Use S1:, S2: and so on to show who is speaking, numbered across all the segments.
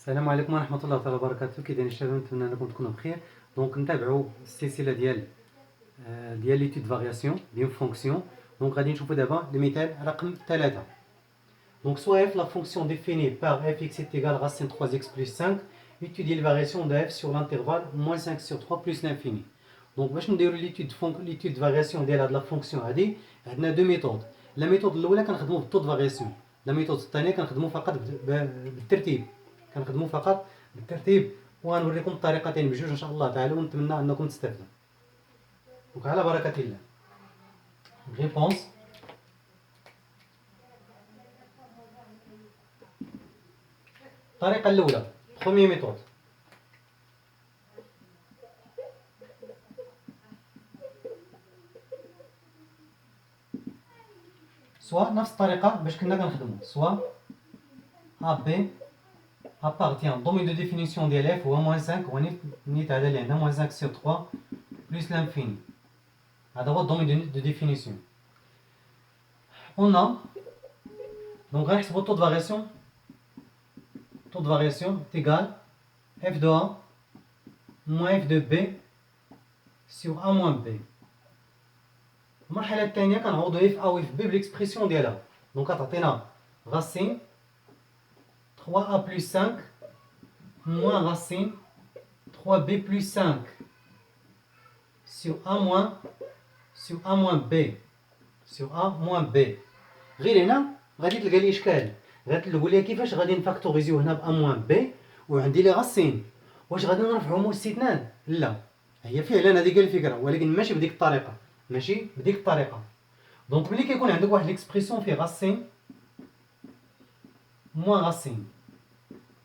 S1: السلام عليكم ورحمة الله تعالى وبركاته. كي دايرين الشباب؟ نتمنى انكم تكونوا بخير. دونك نتابعوا السلسلة ديال ليتود فارياسيون ديال فونكسيون. دونك غادي نشوفوا دابا المثال رقم 3. Donc soit f la fonction définie par fx est égale racine 3x plus 5, étudier les variations de f sur l'intervalle moins 5 sur 3 plus l'infini. Donc باش نديروا l'étude de variation ديال هاد لا فونكسيون هادي عندنا دو ميثود. لا ميثود الاولى كنخدموا بالطود فارياسيون، لا ميثود الثانيه كنخدموا فقط بالترتيب وغنوريكم الطريقتين بجوج ان شاء الله تعالى ونتمنى انكم تستافدوا. دونك على بركه الله. ريبونس الطريقه الاولى بروميير ميثود. سوا نفس الطريقه باش كنا كنخدموا، سوا AB appartient au domaine de définition de f ou moins 5 ou نيت هذا اللي عندنا moins 5 sur 3 plus l'infini. هذا هو الدومين de définition. On a donc غنحسبوا التو de variation est égal f de a moins f de b sur a moins b. المرحلة الثانية كنعوضوا f a و f b بالاكسبريسيون ديالها. دونك غتعطينا racine 3a plus 5 moins racine 3b plus 5 sur a moins b. غير هنا غادي تلقى لي اشكال، غتقول لي كيفاش غادي نفاكتوريزيو هنا ب a moins b وعندي لي راسين، واش غادي نرفعو مول الاستثنان؟ لا، هي فعلا هذيك الفكره، ولكن ماشي بديك الطريقه. دونك ملي كيكون عندك واحد ليكسبريسيون فيه راسين موان راسين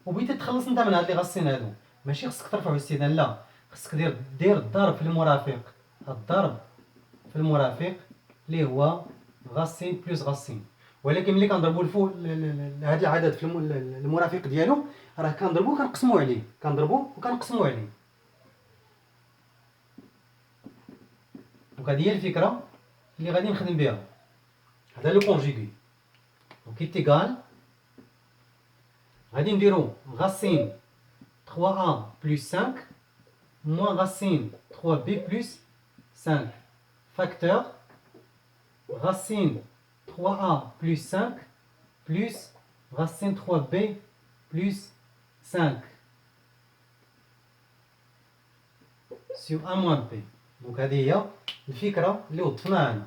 S1: وبغيتي تخلص انت من هاد لي غاسين هادو، ماشي خصك ترفعو الاستثنان، لا، خصك دير الضرب في المرافق، اللي هو غاسين بلس غاسين. ولكن ملي كنضربو الفوق هاد العدد في المرافق ديالو راه كنضربو وكنقسمو عليه. دونك هادي هي الفكره اللي غادي نخدم بها. هذا لو كونجيغي. دونك ايتيغال غادي نديرو racine 3a plus 5 moins racine 3b plus 5 facteur racine 3a plus 5 plus racine 3b plus 5 sur a moins b. دونك هذه هي الفكره اللي وضفناها هنا.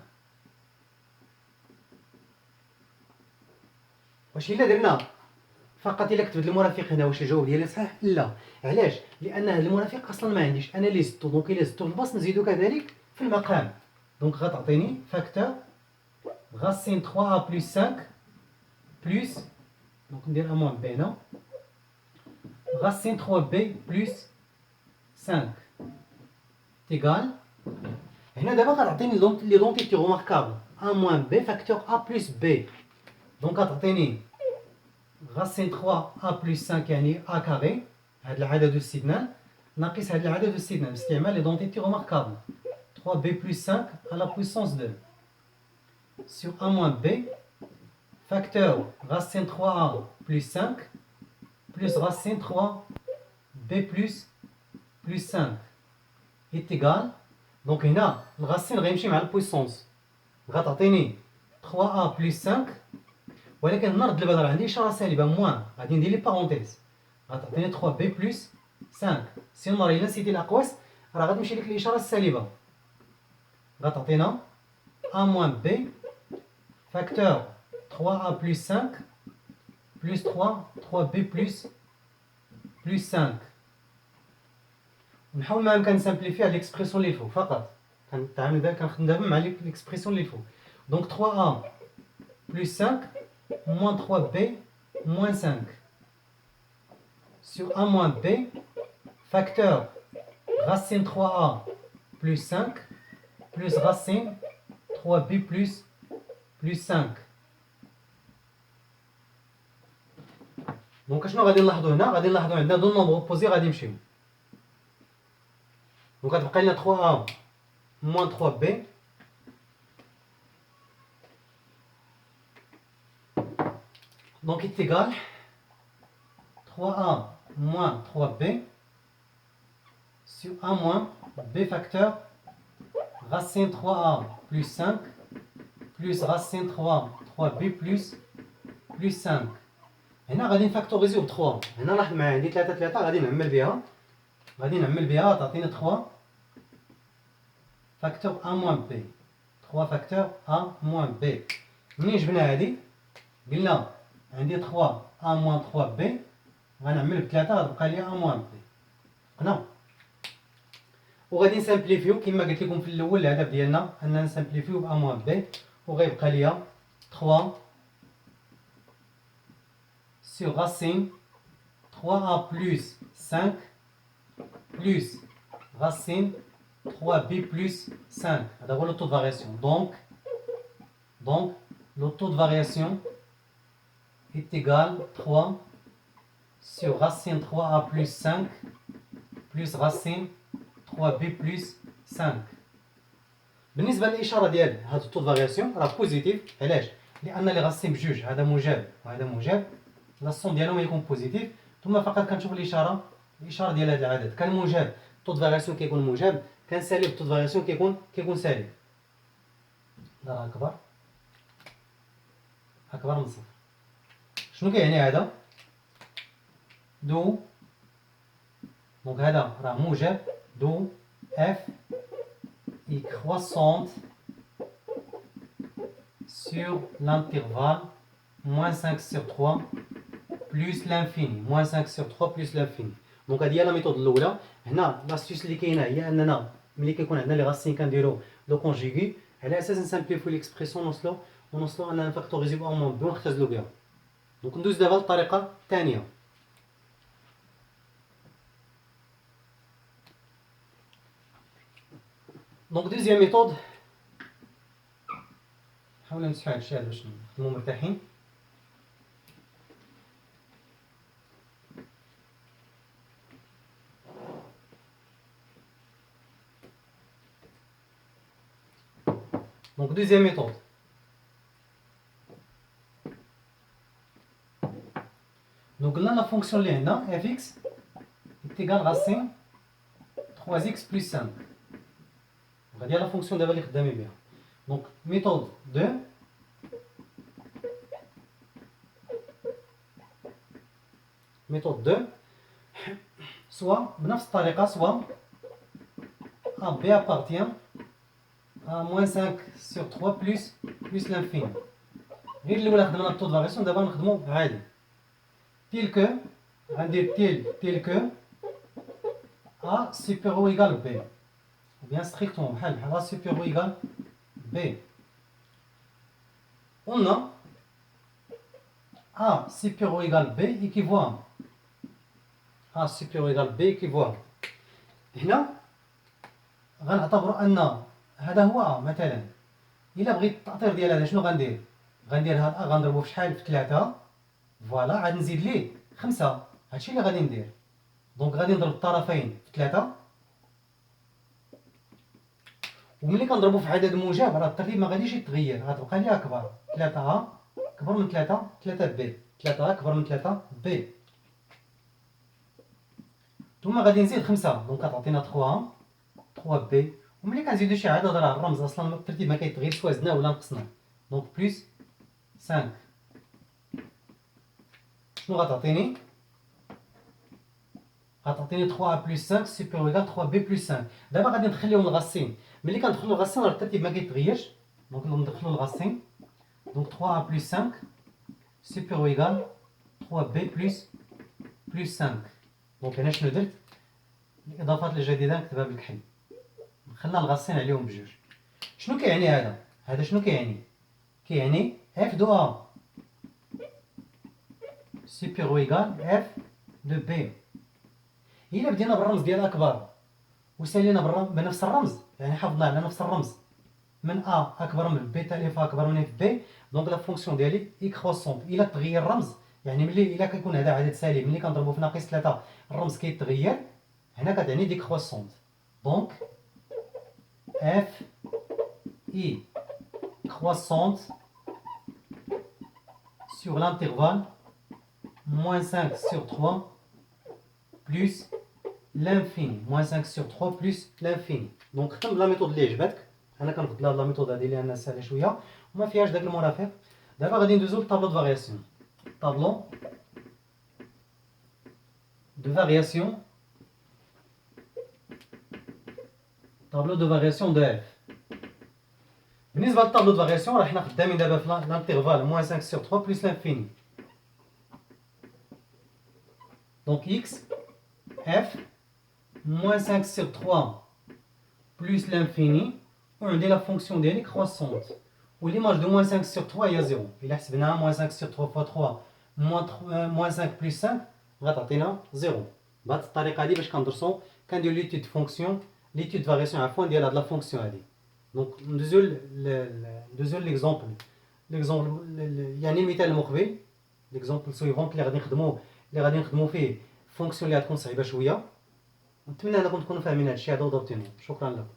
S1: واش الا درنا فقط الا كتبت المرافق هنا واش الجواب ديالي صحيح؟ لا. علاش؟ لان هذا المرافق اصلا ما عنديش انا لي زدتو، دونك الا زدتو في الباص نزيدو كذلك في المقام. دونك غتعطيني فاكتور racine 3a plus 5 plus دونك ندير ا موان بي هنا racine 3b plus 5 تيغال. هنا دابا غتعطيني لي دونتيتي روماركابل ا موان بي فاكتور ا بلس بي. دونك غتعطيني racine 3a plus 5 يعني a carré، هاد العدد الاستثنان ناقص هاد العدد الاستثنان باستعمال لي دونتيتي روماركابل 3b plus 5 à la puissance 2 sur a moins b facteur racine 3a plus 5 plus racine 3b plus 5 est égal. دونك هنا الغاسين غيمشي مع البويسونس، غتعطيني 3a plus 5، ولكن نرد دابا راه عندي اشاره سالبه موان، غادي ندير لي بارونتيز، غتعطيني 3b بلس 5. سينو راه الا نسيتي الاقواس راه غتمشي لك الاشاره السالبه، غتعطينا a moins b facteur 3a plus 5 plus 3b plus 5. نحاول ما امكن نسامبليفي هاد ليكسبريسيون اللي فوق فقط، كنتعامل دابا كنخدم دابا مع ليكسبريسيون اللي فوق. دونك 3a plus 5 moins 3b moins 5 sur a moins b facteur racine 3a plus 5 plus racine 3b plus 5. دونك شنو غادي نلاحظوا هنا؟ غادي نلاحظوا عندنا دو نومبر اوبوزي غادي يمشيو. دونك غتبقى لنا 3a moins 3b donc est égal 3a moins 3b sur a moins b facteur racine 3a plus 5 plus racine 3b plus 5. هنا غادي نفاكتوريزيو ب 3. هنا لاحظ معايا عندي 3 غادي نعمل بها تعطيني 3 فاكتور a moins b. 3 فاكتور a moins b. منين جبنا هادي؟ قلنا عندي 3 a moins 3b غنعمل ب 3 غتبقى لي a moins b. هنا وغادي نسامبليفيو كما قلت لكم في الاول. الهدف ديالنا اننا نسامبليفيو ب a moins b وغيبقى لي 3 sur racine 3a plus 5 plus racine 3b plus 5. هذا هو le taux de variation. Donc le taux de variation est égal 3 sur racine 3a plus 5 plus racine 3b plus 5. بالنسبة للإشارة ديال هذا التو فارياسيون راه بوزيتيف. علاش؟ لأن لي غاسين بجوج، هذا موجب وهذا موجب، لاصون ديالهم يكون بوزيتيف. ثم فقط كنشوف الإشارة ديال هذا العدد. كان موجب التو فارياسيون كيكون موجب، كان سالب التو فارياسيون كيكون سالب. راه أكبر من صفر. شنو كيعني هذا؟ دونك هذا راه موجب، دو اف est croissante sur l'intervalle moins 5 sur 3 plus l'infini. Moins 5 sur 3 plus l'infini. دونك هذه هي لا ميثود الاولى. هنا لاستيس اللي كاينه هي اننا ملي كيكون عندنا لي غاسين كنديرو لو كونجيغي على اساس نسامبليفيو ليكسبريسيون ونوصلو اننا نفاكتوريزيو ب اومون بي ونختزلو بها. دونك ندوز دابا للطريقه الثانيه. دونك دوزيام ميثود، نحاولو نمسحو هادشي هذا باش نخدمو مرتاحين. دونك دوزيام ميثود، دونك قلنا لا فونكسيون اللي عندنا اف اكس ايكال راسين 3 اكس بلس 5. هذه هي لا فونكسيون دابا اللي خدامين بها. دونك ميثود 2 سوا بنفس الطريقه، سوا a b appartient à moins 5 sur 3 plus l'infini. غير الاولى خدمنا الطو د فارياسيون، دابا نخدمو عادي تيل كو، غندير تيل كو a supérieur ou égal b ou bien strictement بحال a supérieur ou égal b. On a a supérieur ou égal b équivaut a supérieur ou égal b équivaut. هنا غنعتبروا ان هذا هو مثلا. الا بغيت التاطير ديال هذا شنو غندير؟ غندير هاد ا غنضربو في شحال؟ في 3. فوالا عاد نزيد ليه 5. هادشي اللي غادي ندير. دونك غادي نضرب الطرفين في 3، وملي كنضربو في عدد موجب راه الترتيب ما غاديش يتغير، غتبقى لي اكبر 3 اكبر من 3 بي، 3 اكبر من 3 بي، ثم غادي نزيد 5. دونك كتعطينا 3 بي. وملي كنزيدو شي عدد راه الرمز اصلا الترتيب ما كيتغير، سوا زدناه ولا نقصناه. دونك بلس 5 شنو غتعطيني؟ غتعطيني 3 بلس 5 سوبيريور إيكال 3 بي بلس 5. دابا غادي ندخليهم الغاسين. ملي كندخلو الغاسين راه الترتيب ما كيتغيرش، دونك ندخلو الغاسين. دونك 3 بلس 5 سوبيريور إيكال 3 بي بلس 5. دونك هنا شنو درت؟ الإضافات الجديدة نكتبها بالكحل، دخلنا الغاسين عليهم بجوج. شنو كيعني هذا؟ هذا شنو كيعني؟ كيعني اف دو ا سوبيريور إيكال اف دو بي. إلا بدينا بالرمز ديال أكبر وسالينا بنفس الرمز، يعني حافظنا على نفس الرمز من أ أكبر من بي تاع اف أكبر من اف بي، دونك لا فونكسيون ديالي إي كروسونت. إلا تغير الرمز، يعني ملي إلا كيكون هذا عدد سالب ملي كنضربو في ناقص 3 الرمز كيتغير، هنا كتعني دي كروسونت. دونك اف إي كروسونت sur l'intervalle moins 5 sur 3 plus l'infini. Moins 5 sur 3 plus l'infini. Donc, خدم la méthode اللي عجبتك. أنا كنفضل هاد لا ميثود هادي لأنها ساهلة شوية وما فيهاش داك المرافق. دابا غادي ندوزو للطابلو دو فارياسيون. طابلو دو فارياسيون. طابلو دو فارياسيون دو اف. بالنسبة للطابلو دو فارياسيون راه حنا خدامين دابا في لانتيرفال موان 5 sur 3 بلس لانفيني. دونك إكس اف موان 5 sur 3 plus l'infini وعندي لا فونكسيون ديالي كروسونت والإيماج دو موان 5 sur 3 هي 0. إلا حسبناها موان 5 sur 3 fois 3 موان 5 plus 5 غتعطينا 0. بهاد الطريقة هادي باش كندرسو كندير ليتود فونكسيون ليتود فارياسيون عفوا ديال هاد لا فونكسيون هادي. دونك ندوزو ليكزومبل يعني المثال المقبل ليكزومبل سويفونت اللي غادي نخدمو فيه فونكسيون اللي غتكون صعيبة شوية. نتمنى انكم تكونوا فاهمين هادشي هذا وضبطينه. شكرا لكم.